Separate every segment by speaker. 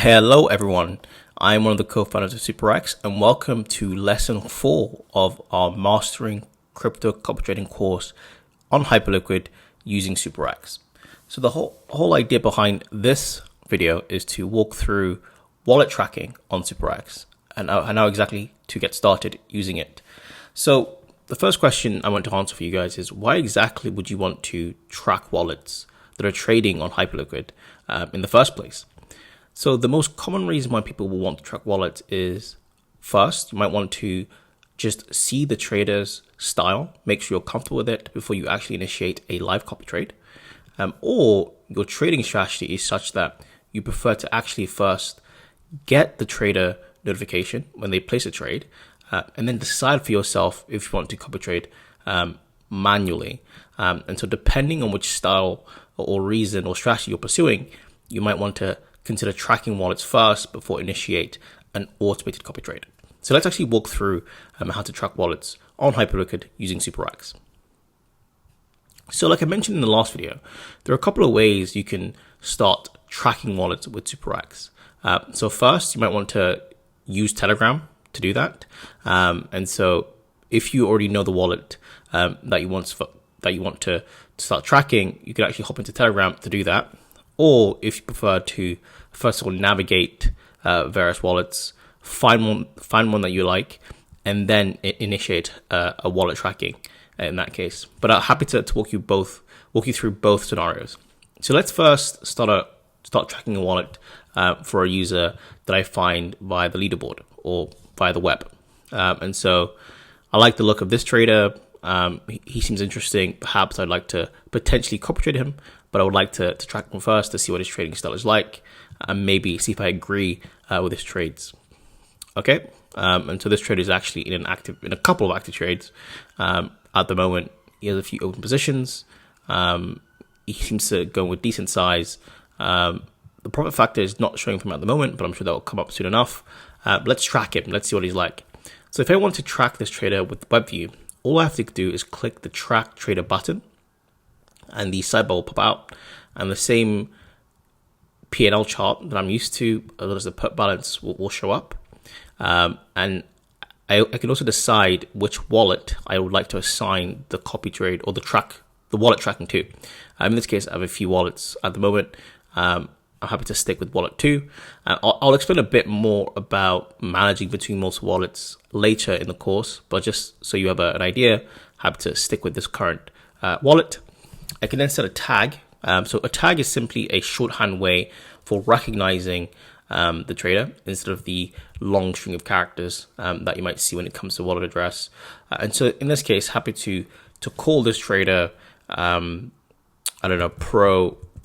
Speaker 1: Hello everyone, I'm one of the co-founders of SuperX and welcome to lesson 4 of our Mastering Crypto Copy Trading course on Hyperliquid using SuperX. So the whole idea behind this video is to walk through wallet tracking on SuperX and how exactly to get started using it. So the first question I want to answer for you guys is why exactly would you want to track wallets that are trading on Hyperliquid in the first place? So the most common reason why people will want to track wallets is, first, you might want to just see the trader's style, make sure you're comfortable with it before you actually initiate a live copy trade. Or your trading strategy is such that you prefer to actually first get the trader notification when they place a trade, and then decide for yourself if you want to copy trade manually. And so depending on which style or reason or strategy you're pursuing, you might want to consider tracking wallets first before initiate an automated copy trade. So let's actually walk through how to track wallets on Hyperliquid using SuperX. So like I mentioned in the last video, there are a couple of ways you can start tracking wallets with SuperX. So first, you might want to use Telegram to do that. And so if you already know the wallet that you want to start tracking, you can actually hop into Telegram to do that. Or if you prefer to, first of all, navigate various wallets, find one that you like, and then initiate a wallet tracking in that case. But I'm happy to walk you through both scenarios. So let's first start tracking a wallet for a user that I find via the leaderboard or via the web. And so I like the look of this trader. He seems interesting. Perhaps I'd like to potentially copy trade him, but I would like to track him first to see what his trading style is like and maybe see if I agree with his trades. Okay. And so this trader is actually in a couple of active trades. At the moment, he has a few open positions. He seems to go with decent size. The profit factor is not showing for him at the moment, but I'm sure that will come up soon enough. Let's track him. Let's see what he's like. So if I want to track this trader with the web view, all I have to do is click the track trader button and the sidebar will pop out, and the same P&L chart that I'm used to, as well as the put balance, will show up. And I can also decide which wallet I would like to assign the copy trade or the wallet tracking to. In this case, I have a few wallets at the moment. I'm happy to stick with wallet 2. I'll explain a bit more about managing between multiple wallets later in the course, but just so you have an idea, happy to stick with this current wallet. I can then set a tag. So a tag is simply a shorthand way for recognizing the trader instead of the long string of characters that you might see when it comes to wallet address. And so in this case, happy to call this trader,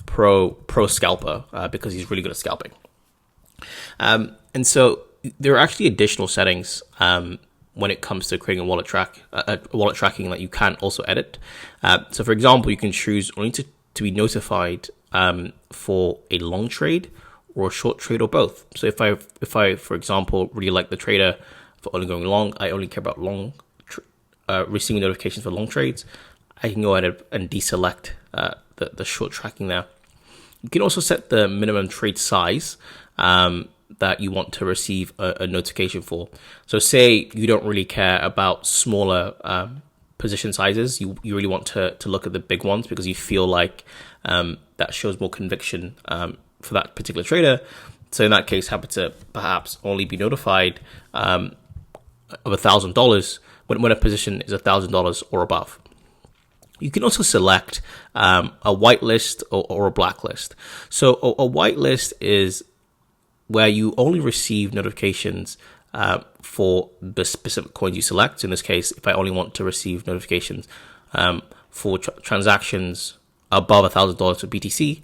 Speaker 1: pro scalper because he's really good at scalping. And so there are actually additional settings when it comes to creating a wallet tracking that you can also edit. So for example, you can choose only to be notified for a long trade or a short trade or both. So if I for example really like the trader for only going long, I only care about long receiving notifications for long trades, I can go ahead and deselect the short tracking there. You can also set the minimum trade size that you want to receive a notification for. So say you don't really care about smaller position sizes. You really want to look at the big ones because you feel like that shows more conviction for that particular trader. So in that case, happy to perhaps only be notified of $1,000 when a position is $1,000 or above. You can also select a whitelist or a blacklist. So a whitelist is where you only receive notifications for the specific coins you select. So in this case, if I only want to receive notifications for transactions above $1,000 for BTC,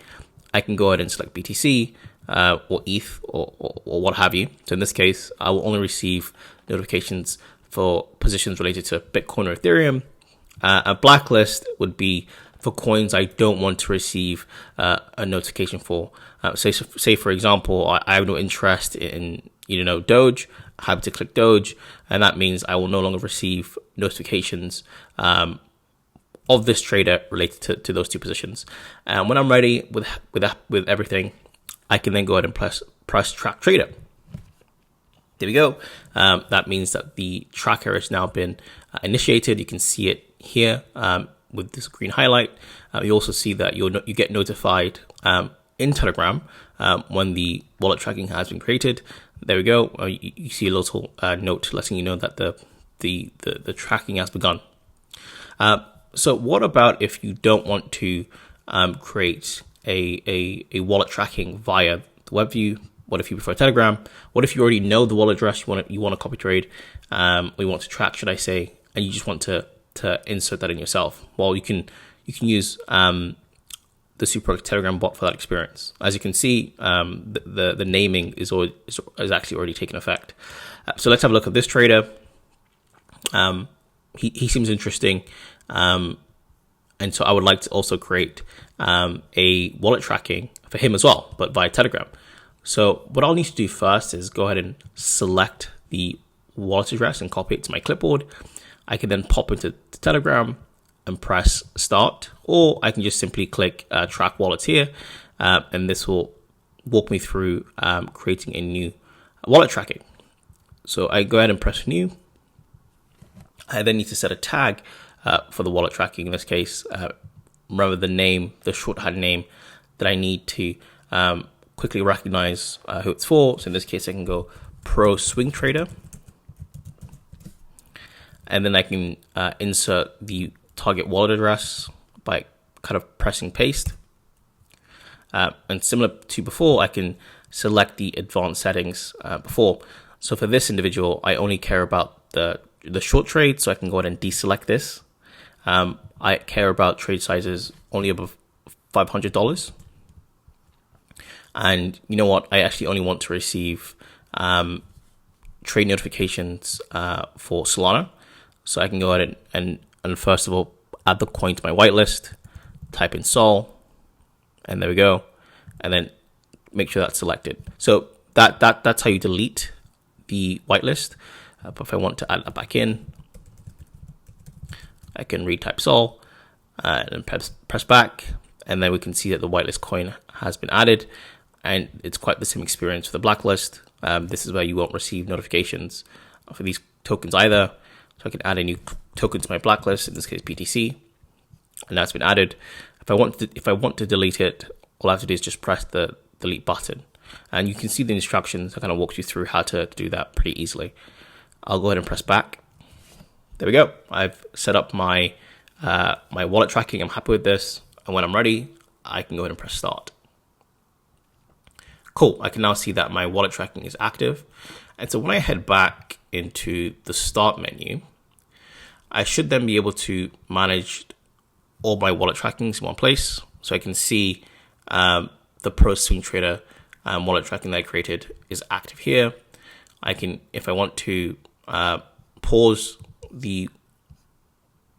Speaker 1: I can go ahead and select BTC or ETH or what have you. So in this case, I will only receive notifications for positions related to Bitcoin or Ethereum. A blacklist would be for coins I don't want to receive a notification for. Say for example, I have no interest in Doge. I have to click Doge, and that means I will no longer receive notifications of this trader related to those two positions. And when I'm ready with everything, I can then go ahead and press track trader. There we go. That means that the tracker has now been initiated. You can see it here with this green highlight. You also see that you get notified in Telegram when the wallet tracking has been created. There we go. You see a little note letting you know that the tracking has begun. So what about if you don't want to create a wallet tracking via the web view? What if you prefer Telegram? What if you already know the wallet address you want to copy trade, or you want to track, should I say, and you just want to insert that in yourself? Well, you can use the SuperX Telegram bot for that experience. As you can see, the naming is actually already taken effect. So let's have a look at this trader. He seems interesting, and so I would like to also create a wallet tracking for him as well, but via Telegram. So what I'll need to do first is go ahead and select the wallet address and copy it to my clipboard. I can then pop into the Telegram and press start, or I can just simply click track wallets here, and this will walk me through creating a new wallet tracking. So I go ahead and press new. I then need to set a tag for the wallet tracking. In this case, remember the shorthand name that I need to quickly recognize who it's for. So in this case, I can go Pro Swing Trader, and then I can insert the target wallet address by kind of pressing paste. And similar to before, I can select the advanced settings before. So for this individual, I only care about the short trade, so I can go ahead and deselect this. I care about trade sizes only above $500. And you know what? I actually only want to receive trade notifications for Solana. So I can go ahead and first of all, add the coin to my whitelist, type in Sol, and there we go. And then make sure that's selected. So that's how you delete the whitelist. But if I want to add that back in, I can retype Sol and press back. And then we can see that the whitelist coin has been added. And it's quite the same experience for the blacklist. This is where you won't receive notifications for these tokens either. So I can add a new token to my blacklist, in this case BTC, and that's been added. If I want to delete it, all I have to do is just press the delete button, and you can see the instructions. I kind of walked you through how to do that pretty easily. I'll go ahead and press back. There we go. I've set up my my wallet tracking. I'm happy with this, and when I'm ready, I can go ahead and press start. Cool. I can now see that my wallet tracking is active. And so when I head back into the start menu, I should then be able to manage all my wallet trackings in one place. So I can see the Pro Swing Trader wallet tracking that I created is active here. I can, if I want to, pause the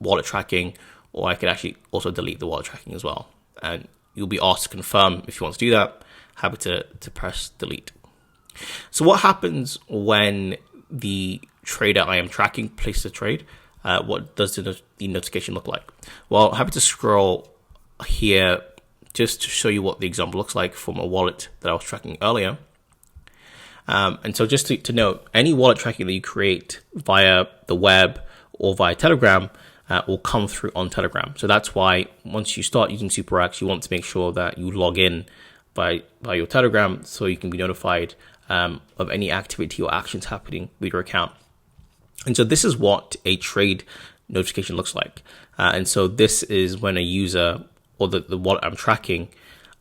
Speaker 1: wallet tracking, or I could actually also delete the wallet tracking as well. And you'll be asked to confirm if you want to do that. Happy to press delete. So what happens when the trader I am tracking places a trade? What does the notification look like? Well, happy to scroll here just to show you what the example looks like from a wallet that I was tracking earlier. And so just to note, any wallet tracking that you create via the web or via Telegram will come through on Telegram. So that's why once you start using SuperX, you want to make sure that you log in by your Telegram so you can be notified of any activity or actions happening with your account. And so this is what a trade notification looks like. And so this is when a user or the wallet I'm tracking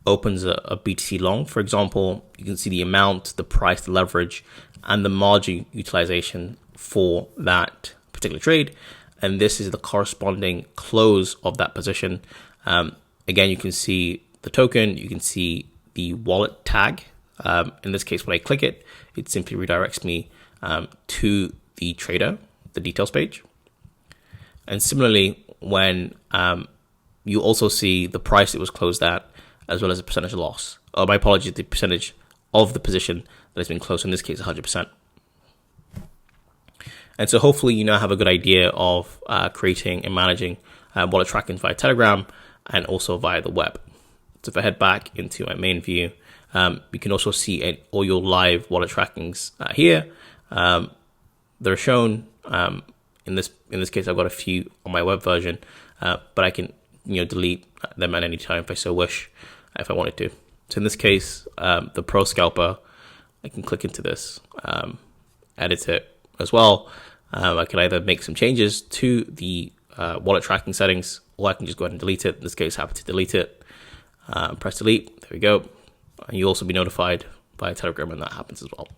Speaker 1: opens a BTC long, for example. You can see the amount, the price, the leverage, and the margin utilization for that particular trade. And this is the corresponding close of that position. Again, you can see the token, you can see the wallet tag. In this case, when I click it, it simply redirects me to the trader, the details page. And similarly, when you also see the price it was closed at, as well as the percentage of loss. Oh, my apologies, the percentage of the position that has been closed, in this case, 100%. And so hopefully you now have a good idea of creating and managing wallet tracking via Telegram and also via the web. So if I head back into my main view, You can also see all your live wallet trackings here. They're shown. In this case, I've got a few on my web version, but I can delete them at any time if I so wish, if I wanted to. So in this case, the Pro Scalper, I can click into this, edit it as well. I can either make some changes to the wallet tracking settings, or I can just go ahead and delete it. In this case, happy to delete it. Press delete. There we go. And you'll also be notified by Telegram when that happens as well.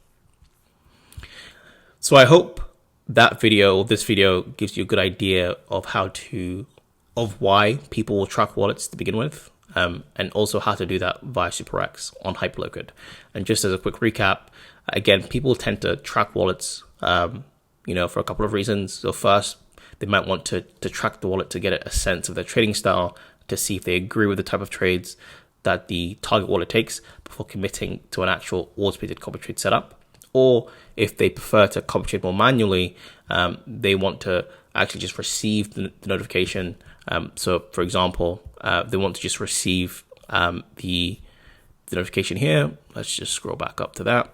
Speaker 1: So I hope this video gives you a good idea of why people will track wallets to begin with, and also how to do that via SuperX on Hyperliquid. And just as a quick recap, again, people tend to track wallets, for a couple of reasons. So first, they might want to track the wallet to get a sense of their trading style, to see if they agree with the type of trades that the target wallet takes before committing to an actual automated copy trade setup. Or if they prefer to copy trade more manually, they want to actually just receive the notification. So for example, they want to just receive the notification here. Let's just scroll back up to that.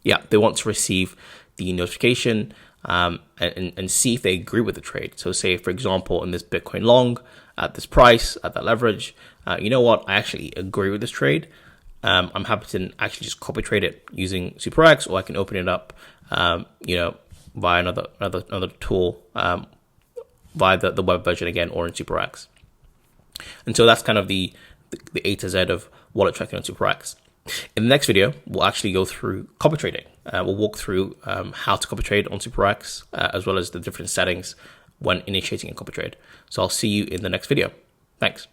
Speaker 1: Yeah, they want to receive the notification and see if they agree with the trade. So say, for example, in this Bitcoin long, at this price, at that leverage, you know what, I actually agree with this trade. I'm happy to actually just copy trade it using SuperX, or I can open it up, via another tool, via the web version again, or in SuperX. And so that's kind of the A to Z of wallet tracking on SuperX. In the next video, we'll actually go through copy trading. We'll walk through how to copy trade on SuperX, as well as the different settings when initiating a copy trade. So I'll see you in the next video. Thanks.